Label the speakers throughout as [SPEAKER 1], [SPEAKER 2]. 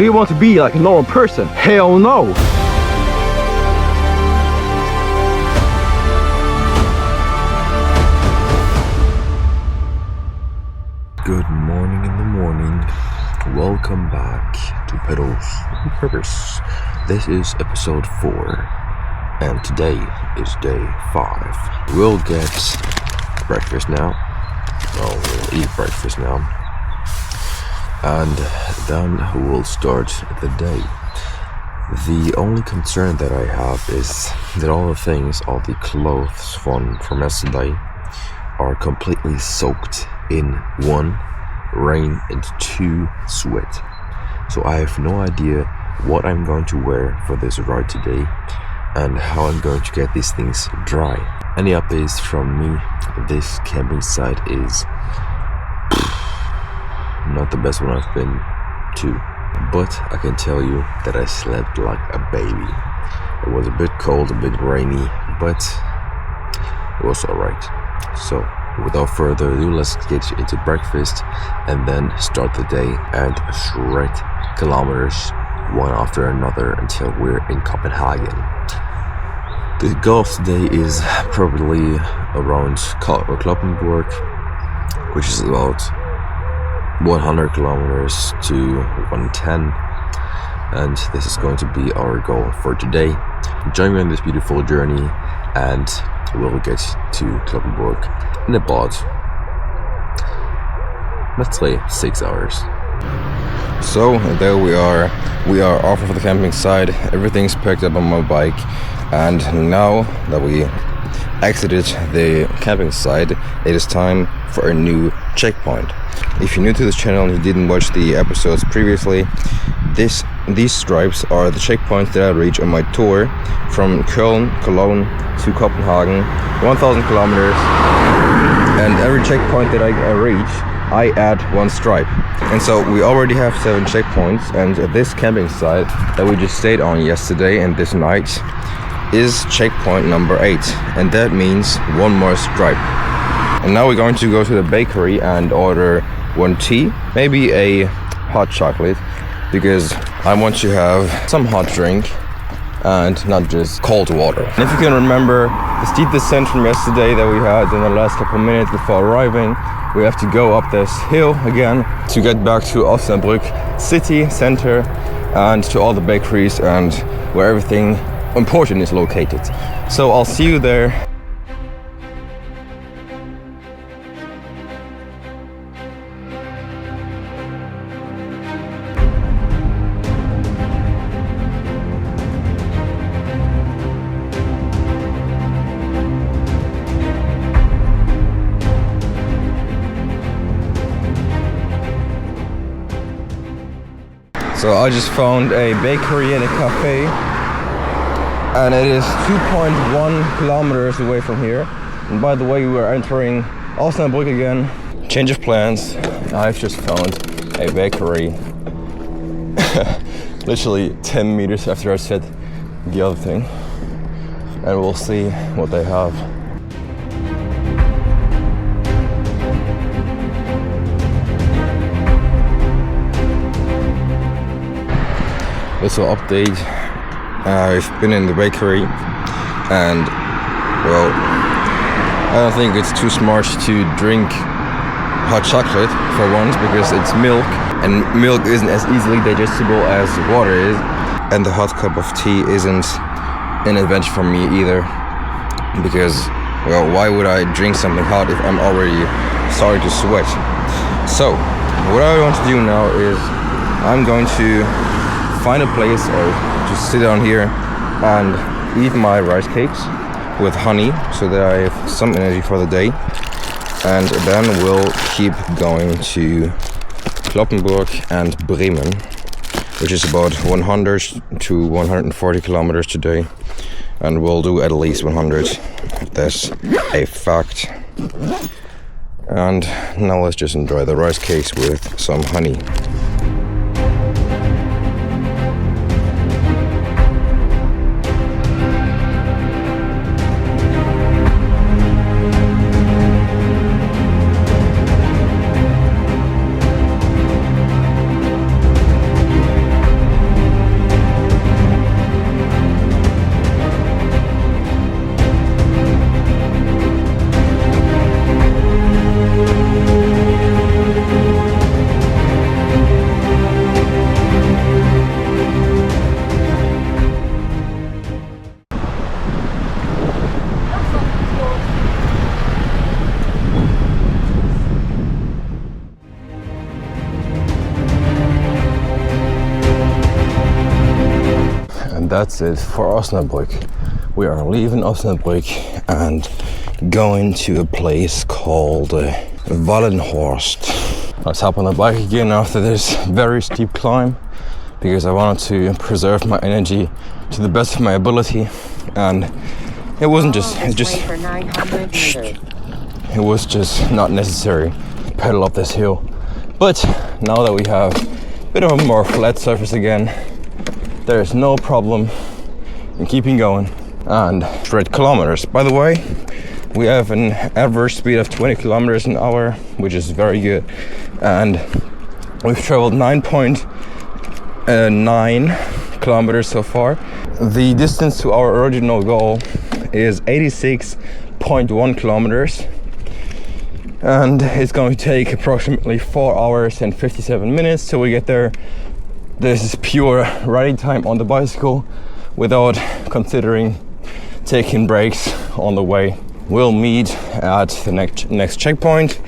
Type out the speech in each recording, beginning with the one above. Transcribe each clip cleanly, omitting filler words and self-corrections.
[SPEAKER 1] Do you want to be like a normal person? Hell no!
[SPEAKER 2] Good morning in the morning. Welcome back to Pedals and Purpose. This is episode 4, and today is day 5. We'll get breakfast now. Well, we'll eat breakfast now, and then we'll start the day. The only concern that I have is that all the clothes from yesterday are completely soaked in 1, rain, and 2, sweat. So I have no idea what I'm going to wear for this ride today and how I'm going to get these things dry. Any updates from me? This camping site is not the best one I've been to, but I can tell you that I slept like a baby. It was a bit cold, a bit rainy, but it was alright. So without further ado, let's get into breakfast and then start the day and shred kilometers one after another until we're in Copenhagen. The goal today is probably around Kloppenburg, which is about 100 kilometers to 110, and this is going to be our goal for today. Join me on this beautiful journey and we'll get to Kloppenburg in about, let's say, 6 hours. So there we are off of the camping site. Everything's packed up on my bike, and now that we exited the camping site, it is time for a new checkpoint. If you're new to this channel and you didn't watch the episodes previously, these stripes are the checkpoints that I reach on my tour from Cologne to Copenhagen, 1,000 kilometers, and every checkpoint that I reach, I add 1 stripe. And so we already have 7 checkpoints, and this camping site that we just stayed on yesterday and this night is checkpoint number 8, and that means 1 more stripe. And now we're going to go to the bakery and order 1 tea, maybe a hot chocolate, because I want to have some hot drink and not just cold water. And if you can remember the steep descent from yesterday that we had in the last couple minutes before arriving, we have to go up this hill again to get back to Osnabrück city center and to all the bakeries and where everything important is located. So I'll see you there. So I just found a bakery and a cafe, and it is 2.1 kilometers away from here. And by the way, we are entering Osnabrück again. Change of plans. I've just found a bakery literally 10 meters after I said the other thing, and we'll see what they have. Also update, I've been in the bakery, and well, I don't think it's too smart to drink hot chocolate for once, because it's milk, and milk isn't as easily digestible as water is, and the hot cup of tea isn't an adventure for me either, because, well, why would I drink something hot if I'm already starting to sweat? So what I want to do now is I'm going to find a place or just sit down here and eat my rice cakes with honey so that I have some energy for the day, and then we'll keep going to Kloppenburg and Bremen, which is about 100 to 140 kilometers today, and we'll do at least 100. That's a fact. And now let's just enjoy the rice cakes with some honey. that's it for Osnabrück. We are leaving Osnabrück and going to a place called Wallenhorst. Let's hop on the bike again after this very steep climb, because I wanted to preserve my energy to the best of my ability, and it wasn't just it was just not necessary to pedal up this hill. But now that we have a bit of a more flat surface again, there's no problem in keeping going and shred kilometers. By the way, we have an average speed of 20 kilometers an hour, which is very good, and we've traveled 9.9 kilometers so far. The distance to our original goal is 86.1 kilometers, and it's going to take approximately 4 hours and 57 minutes till we get there. This is pure riding time on the bicycle without considering taking breaks on the way. We'll meet at the next checkpoint,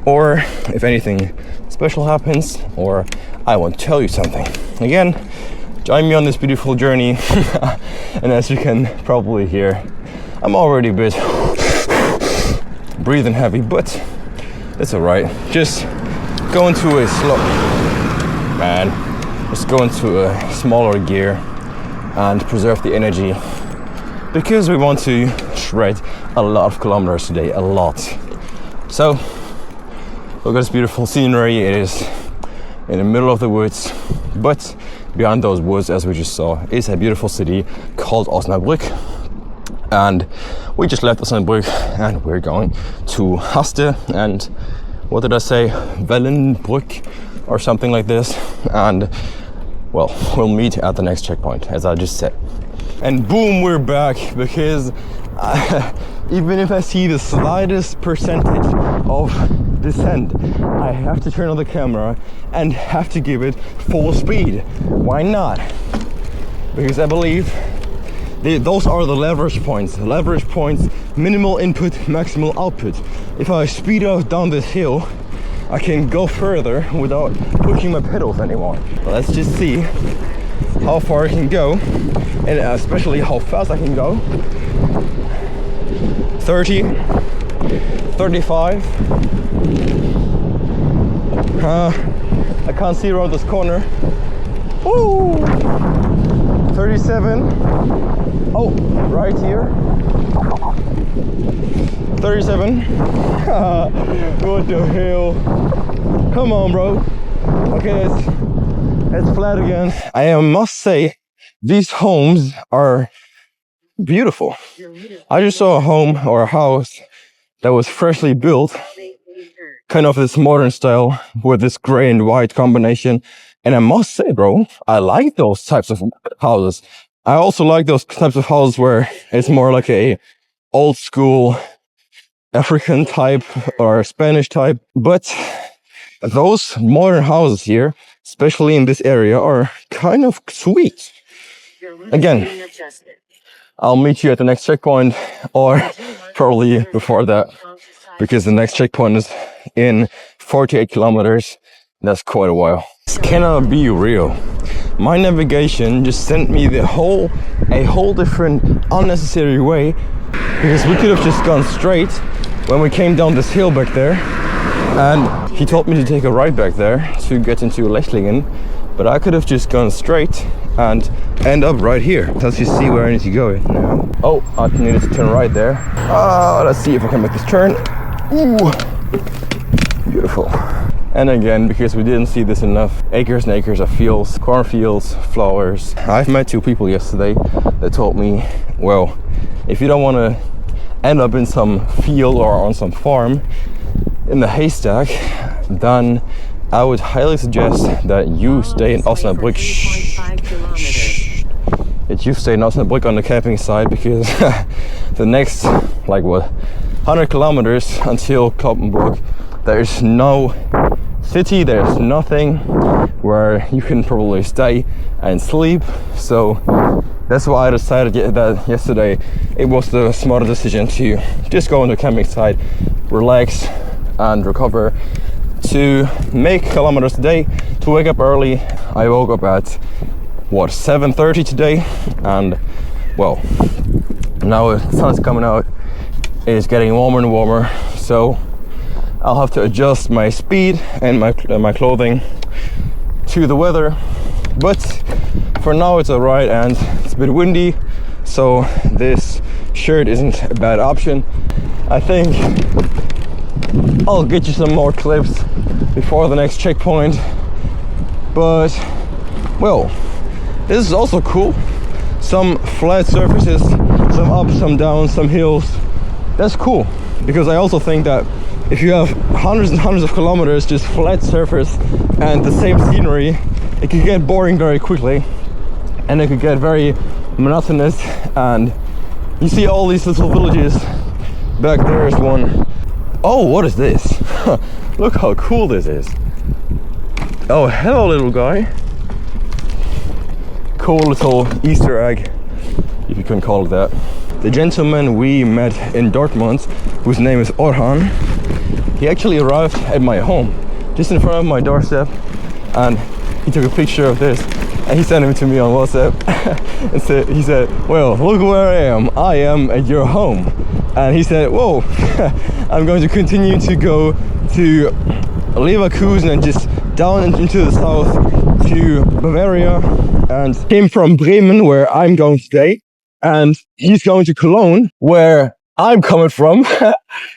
[SPEAKER 2] or if anything special happens, or I won't tell you something. Again, join me on this beautiful journey. And as you can probably hear, I'm already a bit breathing heavy, but it's alright. Just go into a smaller gear and preserve the energy, because we want to shred a lot of kilometers today, a lot. So look at this beautiful scenery. It is in the middle of the woods, but behind those woods, as we just saw, is a beautiful city called Osnabrück. And we just left Osnabrück and we're going to Haste and, what did I say, Wellenbrück or something like this. And well, we'll meet at the next checkpoint, as I just said. And boom, we're back, because even if I see the slightest percentage of descent, I have to turn on the camera and have to give it full speed. Why not? Because I believe those are the leverage points. Leverage points, minimal input, maximal output. If I speed up down this hill, I can go further without pushing my pedals anymore. Let's just see how far I can go, and especially how fast I can go. 30, 35. I can't see around this corner. Woo! 37. Oh, right here. 37. What the hell? Come on, bro. Okay, it's flat again. I must say, these homes are beautiful. I just saw a home or a house that was freshly built, kind of this modern style with this gray and white combination. And I must say, bro, I like those types of houses. I also like those types of houses where it's more like a old school African type or Spanish type. But those modern houses here, especially in this area, are kind of sweet. Again, I'll meet you at the next checkpoint, or probably before that, because the next checkpoint is in 48 kilometers. That's quite a while. This cannot be real. My navigation just sent me a whole different unnecessary way, because we could have just gone straight when we came down this hill back there, and he told me to take a right back there to get into Lechlingen, but I could have just gone straight and end up right here. Let's just see where I need to go now. Oh, I needed to turn right there. Let's see if I can make this turn. Ooh, beautiful. And again, because we didn't see this enough, acres and acres of fields, cornfields, flowers. I've met two people yesterday that told me, well, if you don't want to end up in some field or on some farm in the haystack, then I would highly suggest that you stay in Osnabrück. That you stay in Osnabrück on the camping site, because the next, 100 kilometers until Kloppenburg, there's no city, there's nothing where you can probably stay and sleep. So that's why I decided that yesterday it was the smarter decision to just go on the camping site, relax and recover, to make kilometers a day, to wake up early. I woke up at what, 7:30 today, and well, now the sun's coming out. It's getting warmer and warmer, so I'll have to adjust my speed and my clothing to the weather. But for now it's alright, and it's a bit windy, so this shirt isn't a bad option. I think I'll get you some more clips before the next checkpoint. But well, this is also cool. Some flat surfaces, some ups, some downs, some hills. That's cool, because I also think that if you have hundreds and hundreds of kilometers just flat surface and the same scenery, it could get boring very quickly, and it could get very monotonous. And you see all these little villages. Back there is one. Oh, what is this? Look how cool this is. Oh, hello little guy. Cool little Easter egg, if you can call it that. The gentleman we met in Dortmund, whose name is ORHAN, he actually arrived at my home, just in front of my doorstep, and he took a picture of this and he sent it to me on WhatsApp. And he said, well, look where I am at your home. And he said, whoa, I'm going to continue to go to Leverkusen and just down into the south to Bavaria, and came from Bremen, where I'm going today, and he's going to Cologne, where I'm coming from.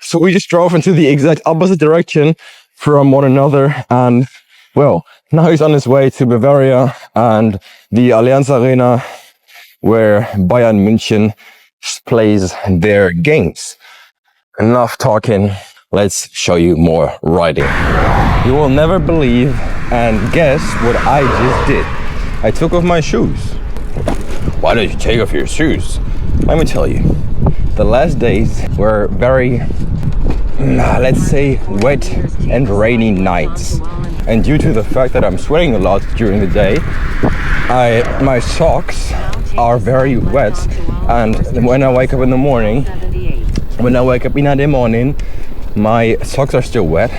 [SPEAKER 2] So we just drove into the exact opposite direction from one another, and well, now he's on his way to Bavaria and the Allianz Arena, where Bayern München plays their games. Enough talking, let's show you more riding. You will never believe and guess what I just did. I took off my shoes. Why did you take off your shoes? Let me tell you. The last days were very, let's say, wet and rainy nights. And due to the fact that I'm sweating a lot during the day, my socks are very wet. And when I wake up in the morning, my socks are still wet.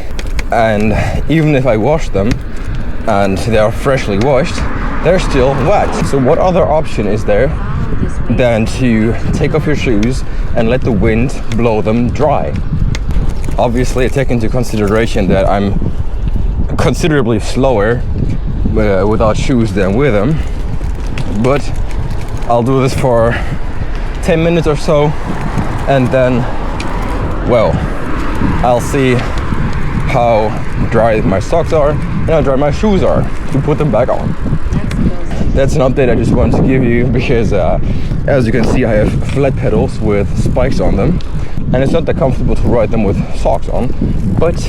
[SPEAKER 2] And even if I wash them and they are freshly washed, they're still wet. So what other option is there than to take off your shoes and let the wind blow them dry? Obviously, I take into consideration that I'm considerably slower without shoes than with them, but I'll do this for 10 minutes or so, and then, well, I'll see how dry my socks are and how dry my shoes are to put them back on. That's an update I just wanted to give you, because as you can see, I have flat pedals with spikes on them, and it's not that comfortable to ride them with socks on, but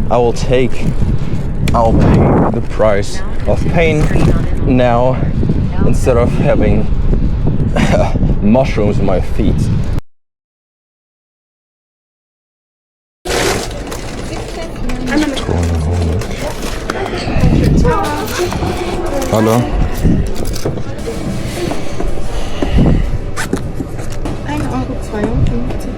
[SPEAKER 2] I'll pay the price of pain now instead of having mushrooms in my feet. Hallo.
[SPEAKER 3] 1,52 € bitte.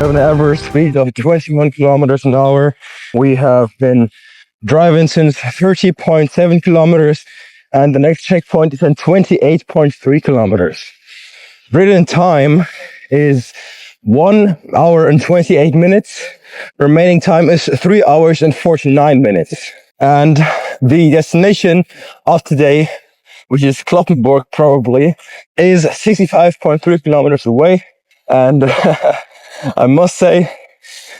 [SPEAKER 2] have an average speed of 21 kilometers an hour. We have been driving since 30.7 kilometers, and the next checkpoint is at 28.3 kilometers. Britain time is 1 hour and 28 minutes. Remaining time is 3 hours and 49 minutes. And the destination of today, which is Kloppenburg probably, is 65.3 kilometers away. And I must say,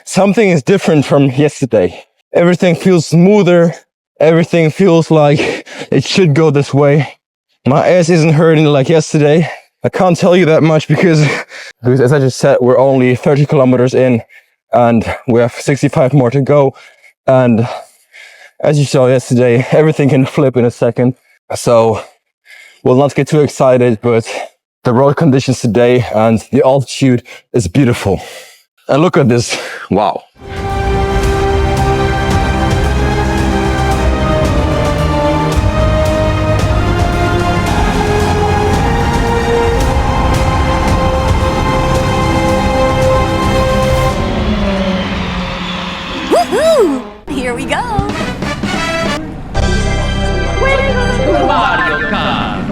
[SPEAKER 2] something is different from yesterday. Everything feels smoother. Everything feels like it should go this way. My ass isn't hurting like yesterday. I can't tell you that much because as I just said, we're only 30 kilometers in and we have 65 more to go. And as you saw yesterday, everything can flip in a second. So we'll not get too excited, but the road conditions today and the altitude is beautiful. And look at this. Wow.
[SPEAKER 3] Here we go!
[SPEAKER 4] Welcome to Mario Kart!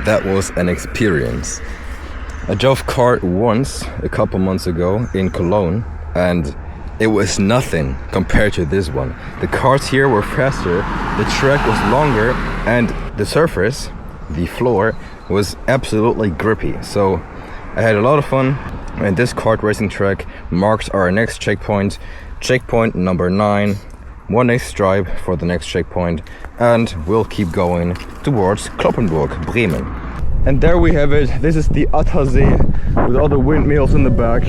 [SPEAKER 2] that was an experience. I drove kart once a couple months ago in Cologne, and it was nothing compared to this one. The karts here were faster, the track was longer, and the surface, the floor, was absolutely grippy. So I had a lot of fun, and this kart racing track marks our next checkpoint, checkpoint number 9. One next stripe for the next checkpoint, and we'll keep going towards Cloppenburg, Bremen. And there we have it. This is the Attersee with all the windmills in the back.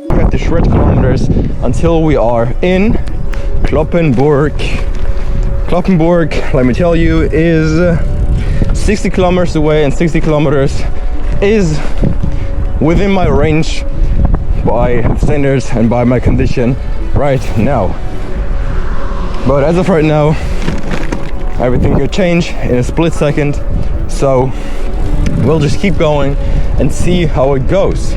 [SPEAKER 2] We have to shred kilometers until we are in Cloppenburg. Cloppenburg, let me tell you, is 60 kilometers away, and 60 kilometers is within my range by standards and by my condition right now. But as of right now, everything could change in a split second, so we'll just keep going and see how it goes.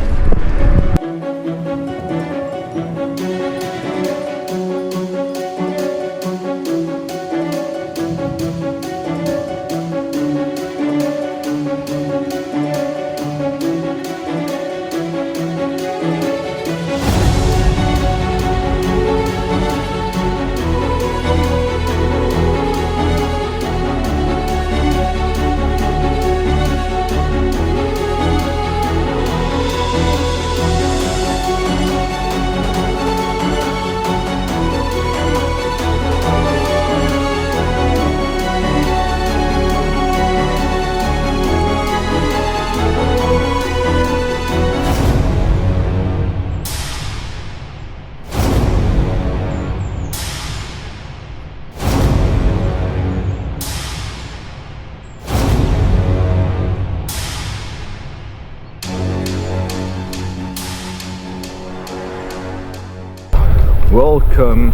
[SPEAKER 2] Welcome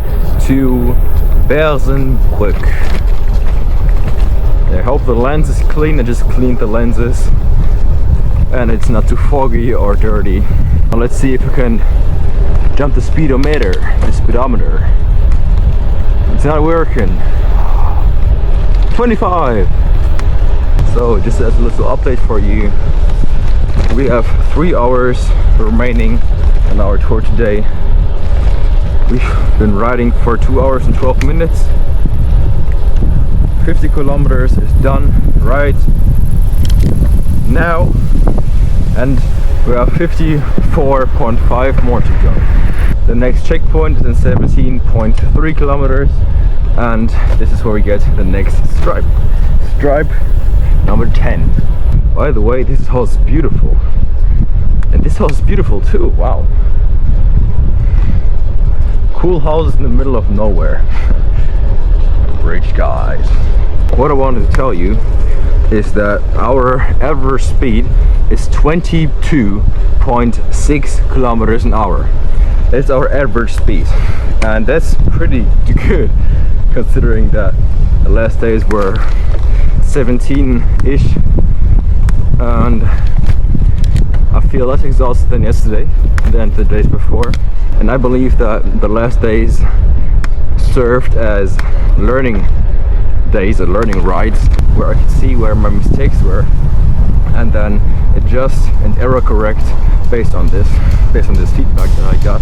[SPEAKER 2] to Osnabrück. I hope the lens is clean. I just cleaned the lenses and it's not too foggy or dirty. Now let's see if we can jump the speedometer. It's not working. 25. So just as a little update for you, we have 3 hours remaining on our tour today. We've been riding for 2 hours and 12 minutes. 50 kilometers is done right now, and we have 54.5 more to go. The next checkpoint is in 17.3 kilometers, and this is where we get the next stripe. Stripe number 10. By the way, this house is beautiful, and this house is beautiful too. Wow. Cool houses in the middle of nowhere. Rich guys. What I wanted to tell you is that our average speed is 22.6 kilometers an hour. That's our average speed, and that's pretty good considering that the last days were 17-ish, and I feel less exhausted than yesterday than the days before. And I believe that the last days served as learning days, or learning rides, where I could see where my mistakes were and then adjust and error correct based on this feedback that I got.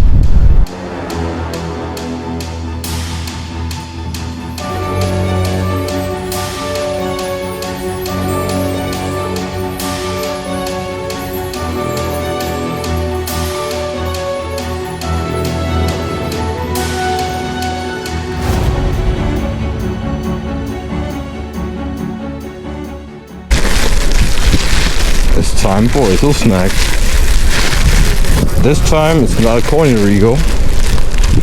[SPEAKER 2] It's time for a little snack. This time it's not a corny Regal.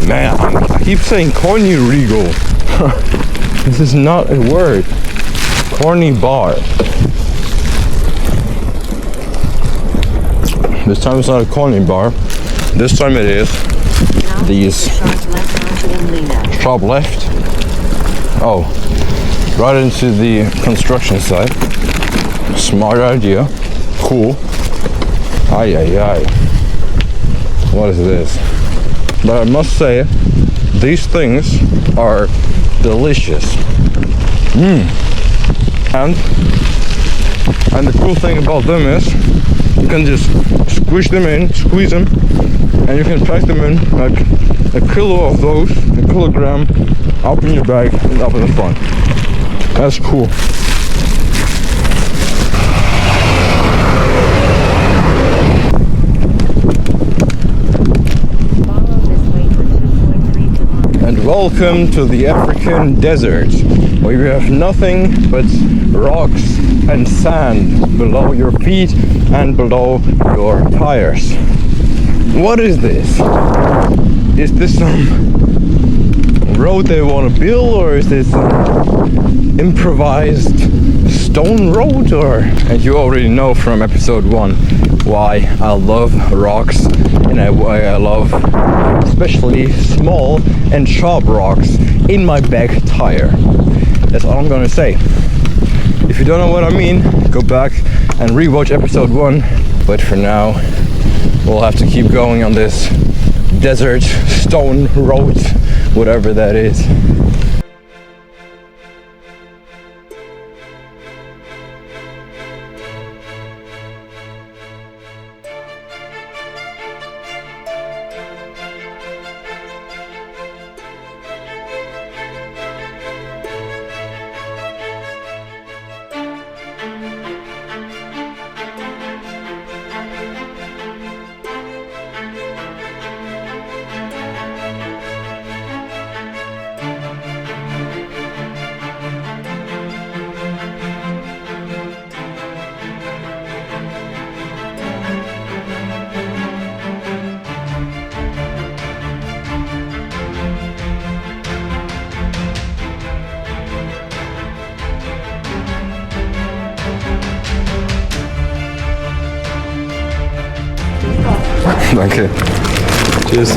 [SPEAKER 2] Man, I keep saying corny Regal. This is not a word. Corny bar. This time it's not a corny bar. This time it is these. Sharp left. Oh, right into the construction site. Smart idea. Cool. Ay ay ay. What is this? but I must say, these things are delicious. And the cool thing about them is you can just squeeze them, and you can pack them in like a kilo of those, a kilogram, up in your bag and up in the front. That's cool. And welcome to the African desert, where you have nothing but rocks and sand below your feet and below your tires. What is this? Is this some road they want to build, or is this an improvised stone road? And you already know from episode 1 why I love rocks and why I love especially small and sharp rocks in my back tire. That's all I'm gonna say. If you don't know what I mean, go back and rewatch episode 1. But for now, we'll have to keep going on this desert stone road, whatever that is. Danke. Tschüss.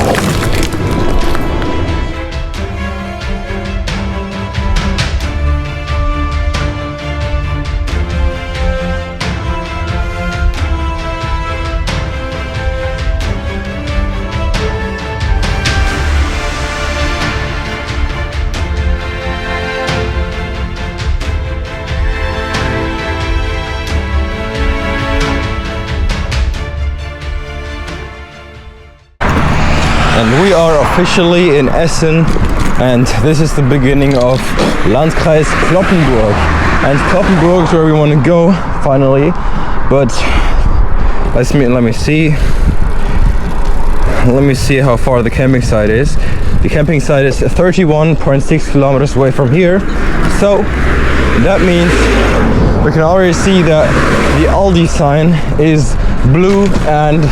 [SPEAKER 2] And we are officially in Essen, and this is the beginning of Landkreis Cloppenburg. And Cloppenburg is where we want to go finally. But let me see. Let me see how far the camping site is. The camping site is 31.6 kilometers away from here. So that means we can already see that the Aldi sign is blue and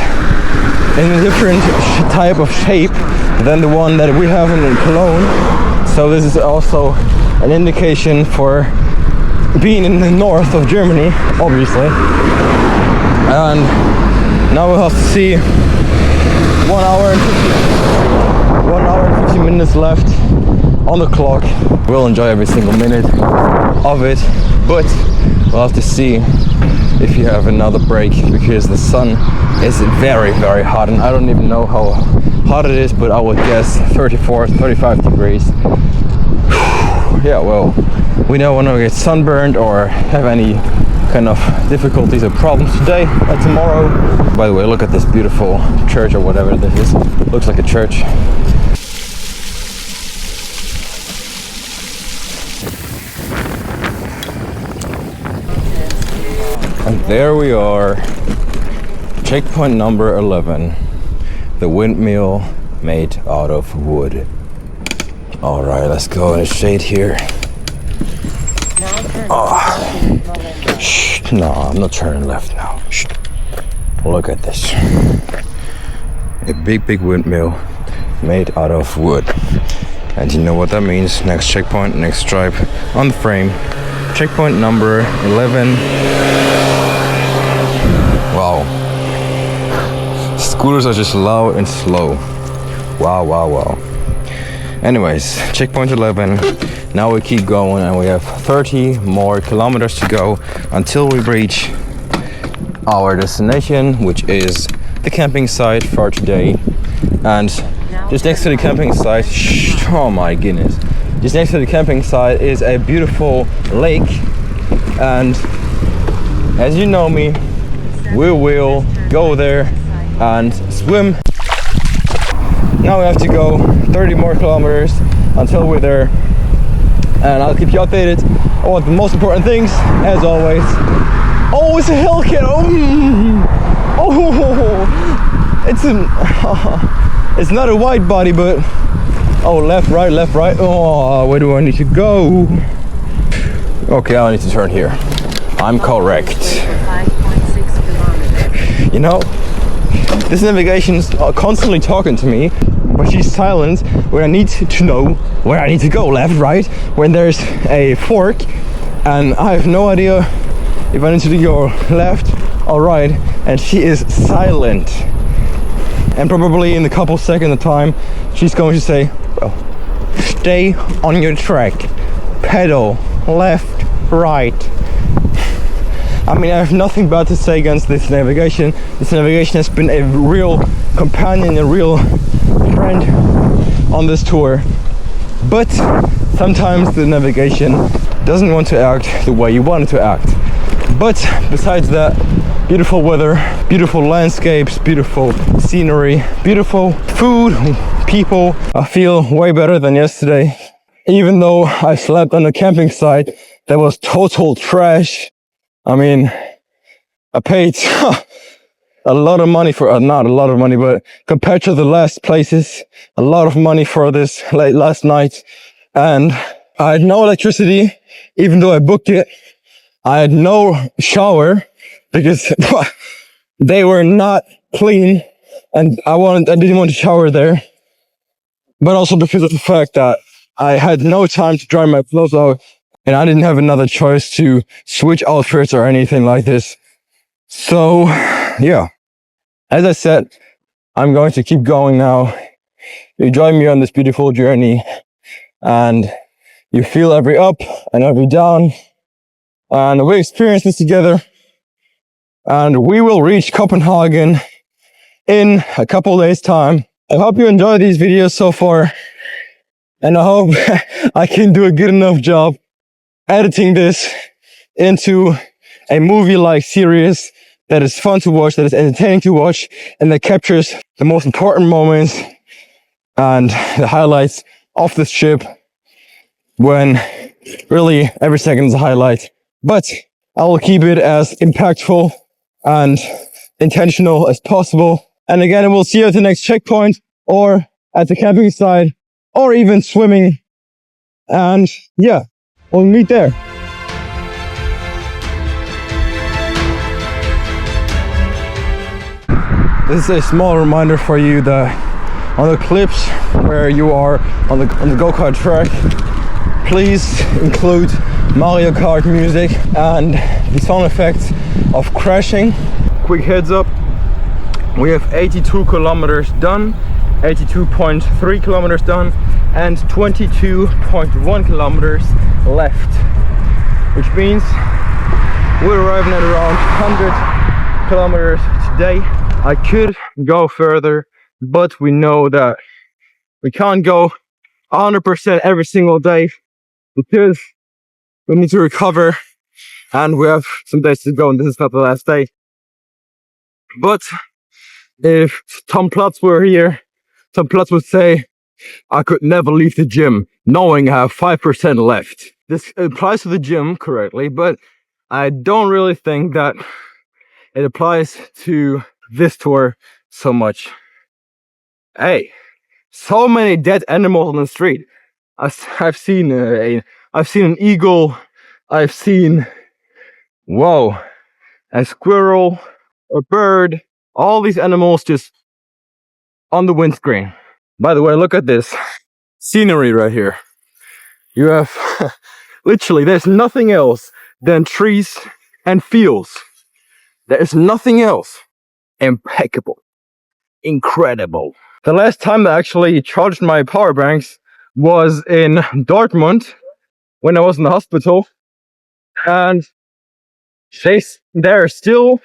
[SPEAKER 2] in a different type of shape than the one that we have in Cologne. So this is also an indication for being in the north of Germany, obviously. And now we'll have to see 1 hour and 50 minutes left on the clock. We'll enjoy every single minute of it, but we'll have to see if you have another break, because the sun is very, very hot, and I don't even know how hot it is, but I would guess 34, 35 degrees. Yeah, well, we don't want to get sunburned or have any kind of difficulties or problems today and tomorrow. By the way, look at this beautiful church, or whatever this is. Looks like a church. And there we are, checkpoint number 11, the windmill made out of wood. All right, let's go in the shade here. Oh. Shh, no, I'm not turning left now. Shh. Look at this. A big, big windmill made out of wood. And you know what that means. Next checkpoint, next stripe on the frame. Checkpoint number 11. Wow. Scooters are just loud and slow. Wow, wow, wow. Anyways, checkpoint 11. Now we keep going, and we have 30 more kilometers to go until we reach our destination, which is the camping site for today. And just next to the camping site, oh my goodness, just next to the camping site is a beautiful lake, and as you know me, we will go there and swim. Now we have to go 30 more kilometers until we're there, and I'll keep you updated on the most important things as always. Oh, it's a Hellcat! Oh, it's not a wide body, but oh, left, right, left, right. Oh, where do I need to go? Okay, I need to turn here. I'm correct.
[SPEAKER 3] 5.6 kilometers.
[SPEAKER 2] You know, this navigation is constantly talking to me, but she's silent when I need to know where I need to go, left, right, when there's a fork, and I have no idea if I need to go left or right, and she is silent. And probably in a couple seconds of time, she's going to say, well, stay on your track, pedal, left, right. I mean, I have nothing bad to say against this navigation. This navigation has been a real companion, a real friend on this tour. But sometimes the navigation doesn't want to act the way you want it to act. But besides that, beautiful weather, beautiful landscapes, beautiful scenery, beautiful food, people. I feel way better than yesterday. Even though I slept on a camping site that was total trash. I mean, I paid a lot of money for, not a lot of money, but compared to the last places, a lot of money for this last night. And I had no electricity, even though I booked it. I had no shower because they were not clean, and I didn't want to shower there. But also because of the fact that I had no time to dry my clothes out, and I didn't have another choice to switch outfits or anything like this. So, yeah. As I said, I'm going to keep going now. You join me on this beautiful journey, and you feel every up and every down. And we experience this together. And we will reach Copenhagen in a couple days' time. I hope you enjoy these videos so far. And I hope I can do a good enough job editing this into a movie-like series that is fun to watch, that is entertaining to watch, and that captures the most important moments and the highlights of this trip, when really every second is a highlight. But I will keep it as impactful and intentional as possible. And again, we'll see you at the next checkpoint, or at the camping site, or even swimming. And yeah, we'll meet there. This is a small reminder for you that on the clips where you are on the go-kart track, please include Mario Kart music and the sound effects of crashing. Quick heads up, we have 82 kilometers done, 82.3 kilometers done, and 22.1 kilometers left, which means we're arriving at around 100 kilometers today. I could go further, but we know that we can't go 100% every single day, because we need to recover, and we have some days to go, and this is not the last day. But if Tom Platz were here, Tom Platz would say, I could never leave the gym knowing I have 5% left. This applies to the gym correctly, but I don't really think that it applies to this tour so much. Hey, so many dead animals on the street. I've seen an eagle. I've seen, whoa, a squirrel, a bird. All these animals just on the windscreen. By the way, look at this scenery right here. You have literally, there's nothing else than trees and fields. There is nothing else. Impeccable. Incredible. The last time I actually charged my power banks was in Dortmund when I was in the hospital, and they're still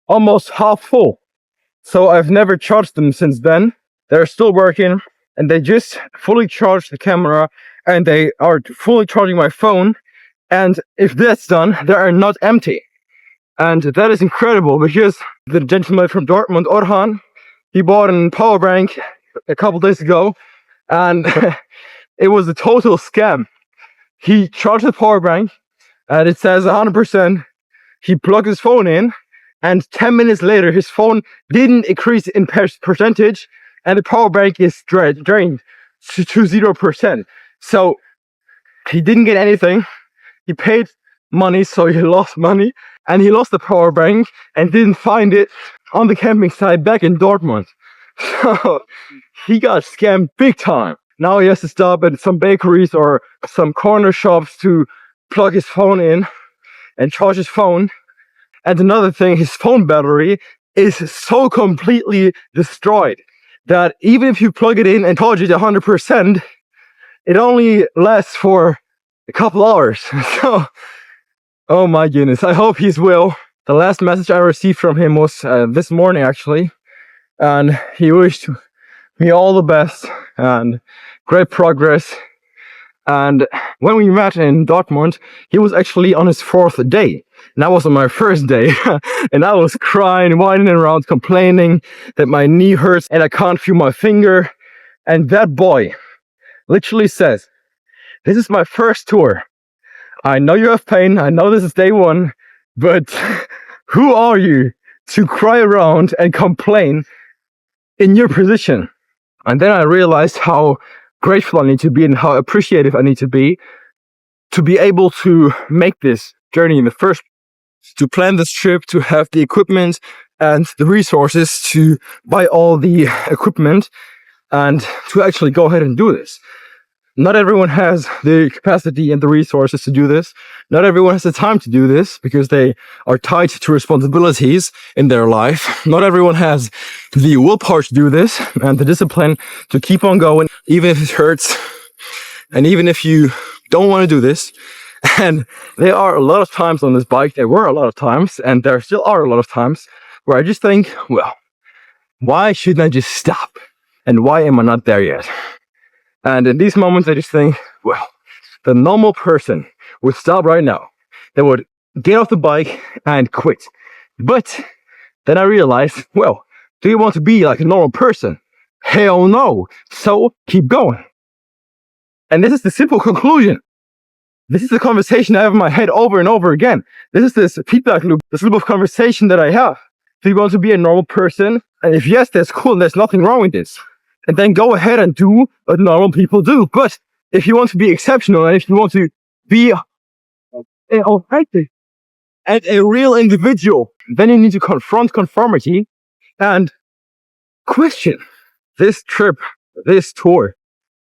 [SPEAKER 2] almost half full. So I've never charged them since then.
[SPEAKER 1] they're still working, and they just fully charged the camera, and they are fully charging my phone. And if that's done, they are not empty. And that is incredible, because the gentleman from Dortmund, ORHAN, he bought a power bank a couple days ago, and it was a total scam. He charged the power bank, and it says 100%. He plugged his phone in, and 10 minutes later, his phone didn't increase in percentage, and the power bank is drained to 0%. So he didn't get anything. He paid money, so he lost money, and he lost the power bank and didn't find it on the camping site back in Dortmund. So he got scammed big time. Now he has to stop at some bakeries or some corner shops to plug his phone in and charge his phone. And another thing, his phone battery is so completely destroyed that even if you plug it in and charge it 100%, it only lasts for a couple hours. So, oh my goodness, I hope he's well. The last message I received from him was this morning, actually, and he wished me all the best and great progress. And when we met in Dortmund, he was actually on his 4th day. And that was on my 1st day. And I was crying, whining around, complaining that my knee hurts and I can't feel my finger. And that boy literally says, "This is my first tour. I know you have pain. I know this is day 1. But who are you to cry around and complain in your position?" And then I realized how grateful I need to be and how appreciative I need to be able to make this journey in the first place, to plan this trip, to have the equipment and the resources to buy all the equipment and to actually go ahead and do this. Not everyone has the capacity and the resources to do this. Not everyone has the time to do this because they are tied to responsibilities in their life. Not everyone has the willpower to do this and the discipline to keep on going, even if it hurts and even if you don't want to do this. And there are a lot of times on this bike, there were a lot of times, and there still are a lot of times where I just think, well, why shouldn't I just stop? And why am I not there yet? And in these moments, I just think, well, the normal person would stop right now. They would get off the bike and quit. But then I realized, well, do you want to be like a normal person? Hell no. So keep going. And this is the simple conclusion. This is the conversation I have in my head over and over again. This is this feedback loop, this loop of conversation that I have. Do you want to be a normal person? And if yes, that's cool. And there's nothing wrong with this. And then go ahead and do what normal people do. But if you want to be exceptional and if you want to be authentic and a real individual, then you need to confront conformity and question. This trip, this tour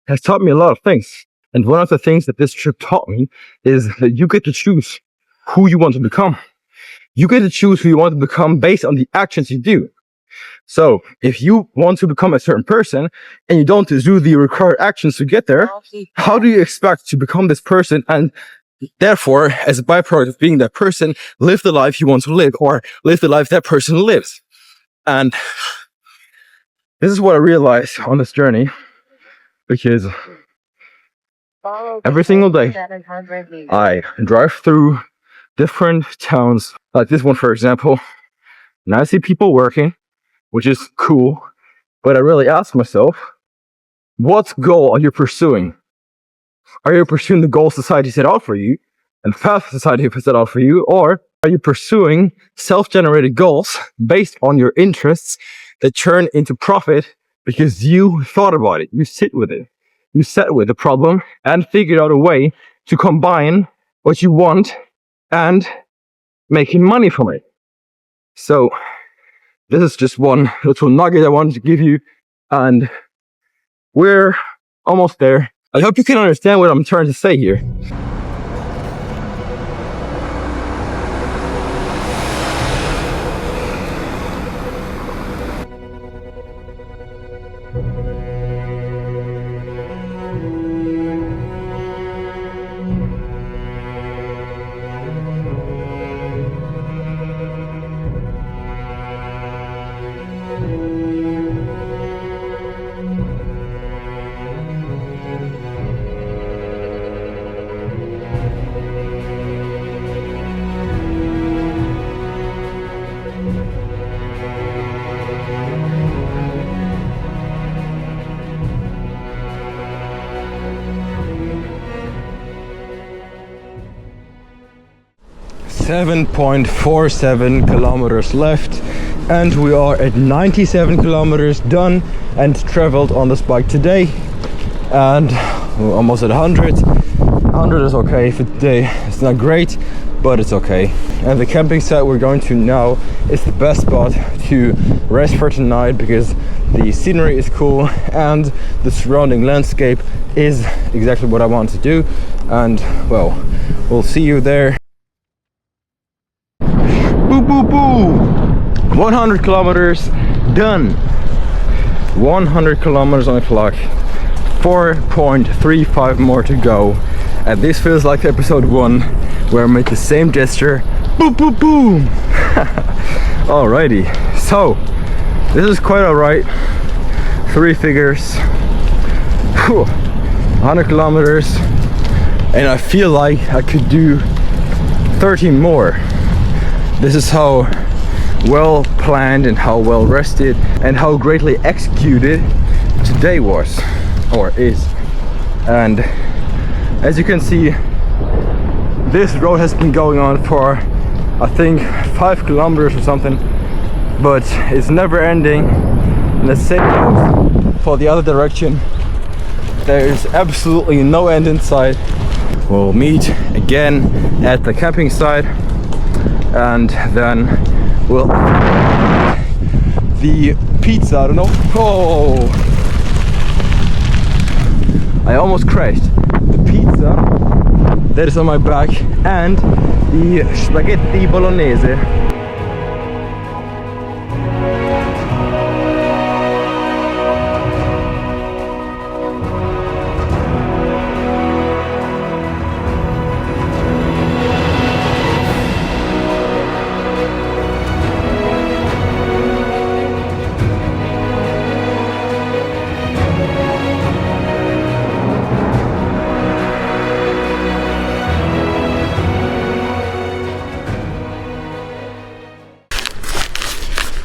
[SPEAKER 1] has taught me a lot of things. And one of the things that this trip taught me is that you get to choose who you want to become. You get to choose who you want to become based on the actions you do. So if you want to become a certain person and you don't do the required actions to get there, how do you expect to become this person and therefore, as a byproduct of being that person, live the life you want to live or live the life that person lives? And this is what I realized on this journey, because every single day I drive through different towns, like this one, for example, and I see people working, which is cool, but I really ask myself, what goal are you pursuing? Are you pursuing the goal society set out for you and the path society has set out for you, or are you pursuing self-generated goals based on your interests that turn into profit because you thought about it, you sit with it, you sat with the problem and figured out a way to combine what you want and making money from it? So this is just one little nugget I wanted to give you, and we're almost there. I hope you can understand what I'm trying to say here.
[SPEAKER 2] 7.47 kilometers left, and we are at 97 kilometers done and traveled on this bike today, and we're almost at 100. 100 is okay for today. It's not great, but it's okay. And the camping site we're going to now is the best spot to rest for tonight, because the scenery is cool and the surrounding landscape is exactly what I want to do. And well, we'll see you there. Boo boo boo! 100 kilometers done. 100 kilometers on the clock. 4.35 more to go. And this feels like episode 1, where I made the same gesture. Boom boom boom! Alrighty, so this is quite alright. 3 figures. Whew. 100 kilometers. And I feel like I could do 30 more. This is how well planned and how well rested and how greatly executed today was, or is. And as you can see, this road has been going on for I think 5 kilometers or something, but it's never ending. And the same goes for the other direction. There is absolutely no end in sight. We'll meet again at the camping site, and then we'll the pizza. I don't know. Oh, I almost crashed. The pizza that is on my back and the spaghetti bolognese.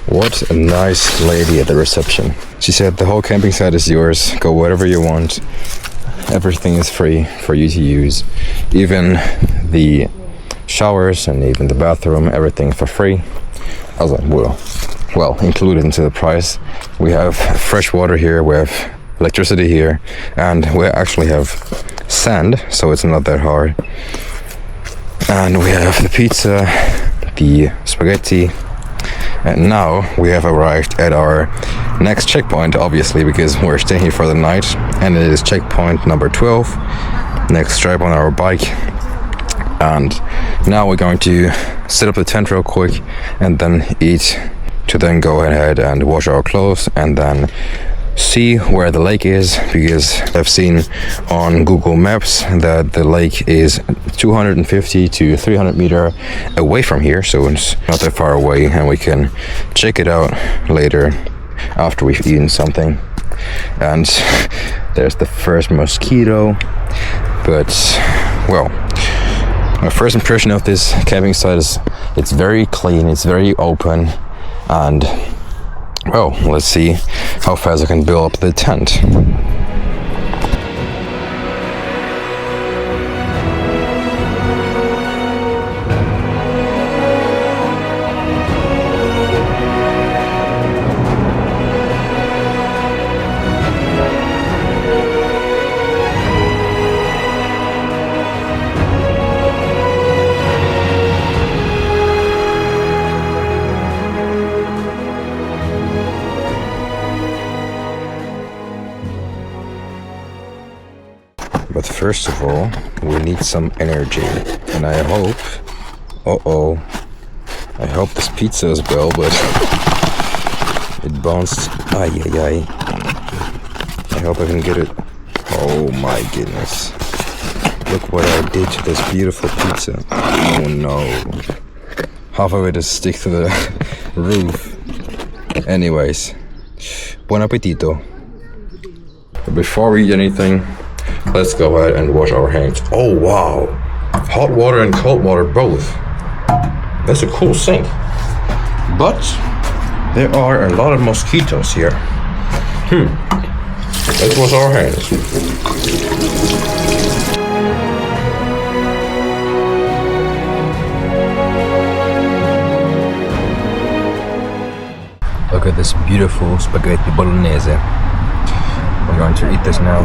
[SPEAKER 2] What a nice lady at the reception. She said the whole camping site is yours, go wherever you want. Everything is free for you to use. Even the showers and even the bathroom, everything for free. I was like, well, included into the price. We have fresh water here, we have electricity here, and we actually have sand, so it's not that hard. And we have the pizza, the spaghetti. And now we have arrived at our next checkpoint, obviously, because we're staying here for the night, and it is checkpoint number 12, next stripe on our bike. And now we're going to set up the tent real quick and then eat, to then go ahead and wash our clothes and then see where the lake is, because I've seen on Google Maps that the lake is 250 to 300 meter away from here, so it's not that far away, and we can check it out later after we've eaten something. And there's the first mosquito, but well, my first impression of this camping site is it's very clean, it's very open, and well, let's see how fast I can build up the tent. But first of all, we need some energy, and I hope, I hope this pizza is well, but it bounced, I hope I can get it. Oh my goodness, look what I did to this beautiful pizza. Oh no, half of it is stick to the roof. Anyways, buon appetito. But before we eat anything, let's go ahead and wash our hands. Oh wow, hot water and cold water both. That's a cool thing. But there are a lot of mosquitoes here. Let's wash our hands. look at this beautiful spaghetti bolognese. I'm going to eat this now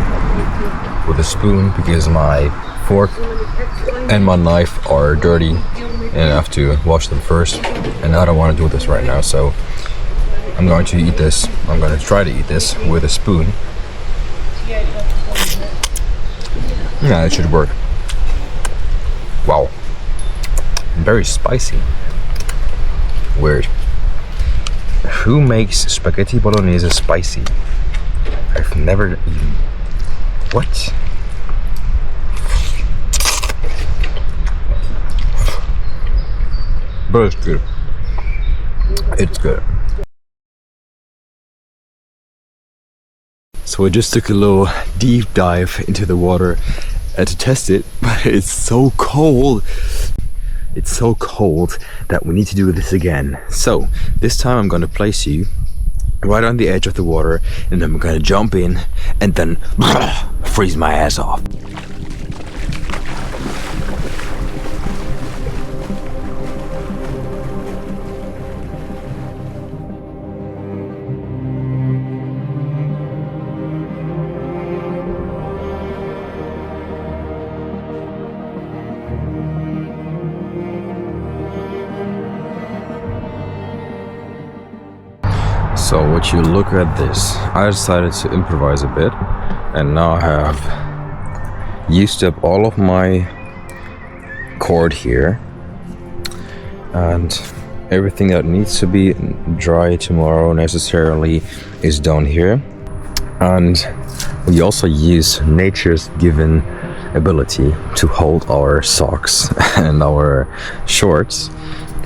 [SPEAKER 2] with a spoon because my fork and my knife are dirty and I have to wash them first, and I don't want to do this right now, so I'm going to eat this. I'm going to try to eat this with a spoon. Yeah, it should work. Wow. Very spicy. Weird. Who makes spaghetti bolognese spicy? I've never eaten. What? But it's good. It's good. So I just took a little deep dive into the water to test it, but it's so cold. It's so cold that we need to do this again. So this time I'm gonna place you right on the edge of the water, and I'm gonna jump in and then freeze my ass off. So what you look at this, I decided to improvise a bit, and now I have used up all of my cord here, and everything that needs to be dry tomorrow necessarily is done here. And we also use nature's given ability to hold our socks and our shorts.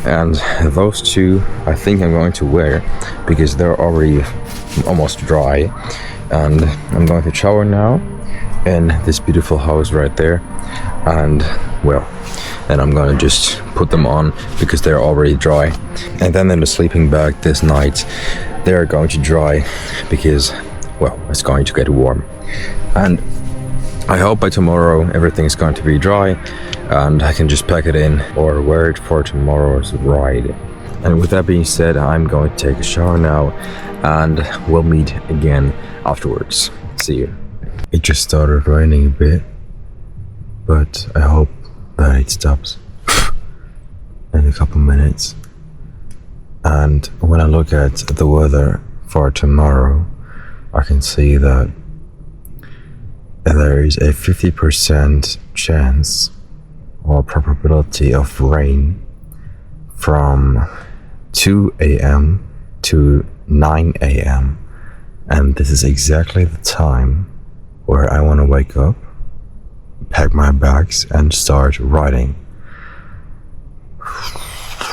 [SPEAKER 2] And those two I think I'm going to wear because they're already almost dry, and I'm going to shower now in this beautiful house right there, and well, then I'm gonna just put them on because they're already dry, and then in the sleeping bag this night they're going to dry because, well, it's going to get warm. And I hope by tomorrow everything's going to be dry and I can just pack it in or wear it for tomorrow's ride. And with that being said, I'm going to take a shower now and we'll meet again afterwards. See you. It just started raining a bit, but I hope that it stops in a couple minutes. And when I look at the weather for tomorrow, I can see that there is a 50% chance or probability of rain from 2 a.m. to 9 a.m. and this is exactly the time where I want to wake up, pack my bags and start riding.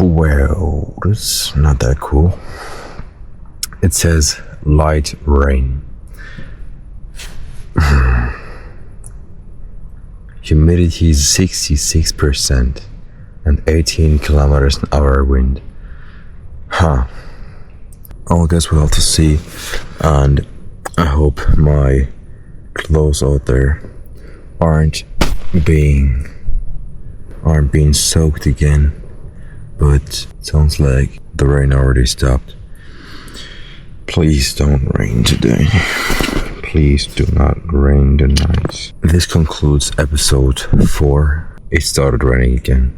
[SPEAKER 2] Well, that's not that cool. It says light rain. Humidity is 66% and 18 kilometers an hour wind. Huh. I guess we'll have to see, and I hope my clothes out there aren't being soaked again, but it sounds like the rain already stopped. Please don't rain today. Please do not rain tonight. This concludes episode 4. It started raining again.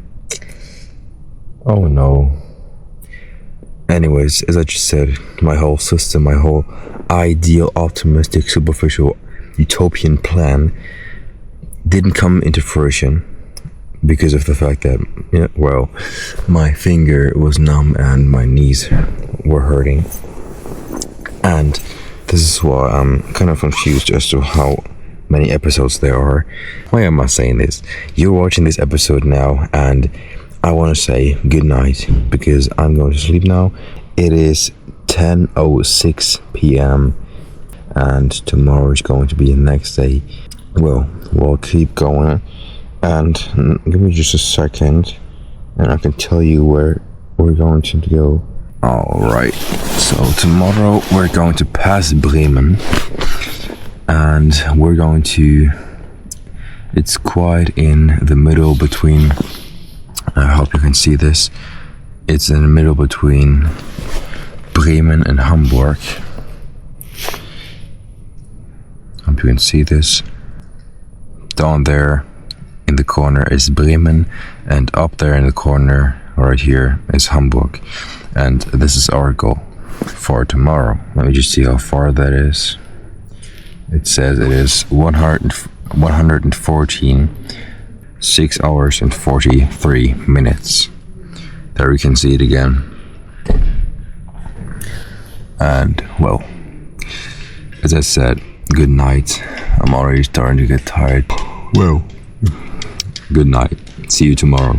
[SPEAKER 2] Oh no. Anyways, as I just said, my whole system, my whole ideal, optimistic, superficial, utopian plan didn't come into fruition because of the fact that, well, my finger was numb and my knees were hurting. And this is why I'm kind of confused as to how many episodes there are. Why am I saying this? You're watching this episode now and I want to say good night because I'm going to sleep now. It is 10:06 p.m. and tomorrow is going to be the next day. Well, we'll keep going, and give me just a second and I can tell you where we're going to go. Alright, so tomorrow we're going to pass Bremen and we're going to, it's quite in the middle between, I hope you can see this, it's in the middle between Bremen and Hamburg. Hope you can see this. Down there in the corner is Bremen, and up there in the corner right here is Hamburg. And this is our goal for tomorrow. Let me just see how far that is. It says it is 114, 6 hours and 43 minutes. There we can see it again. And well, as I said, good night. I'm already starting to get tired. Well, good night. See you tomorrow.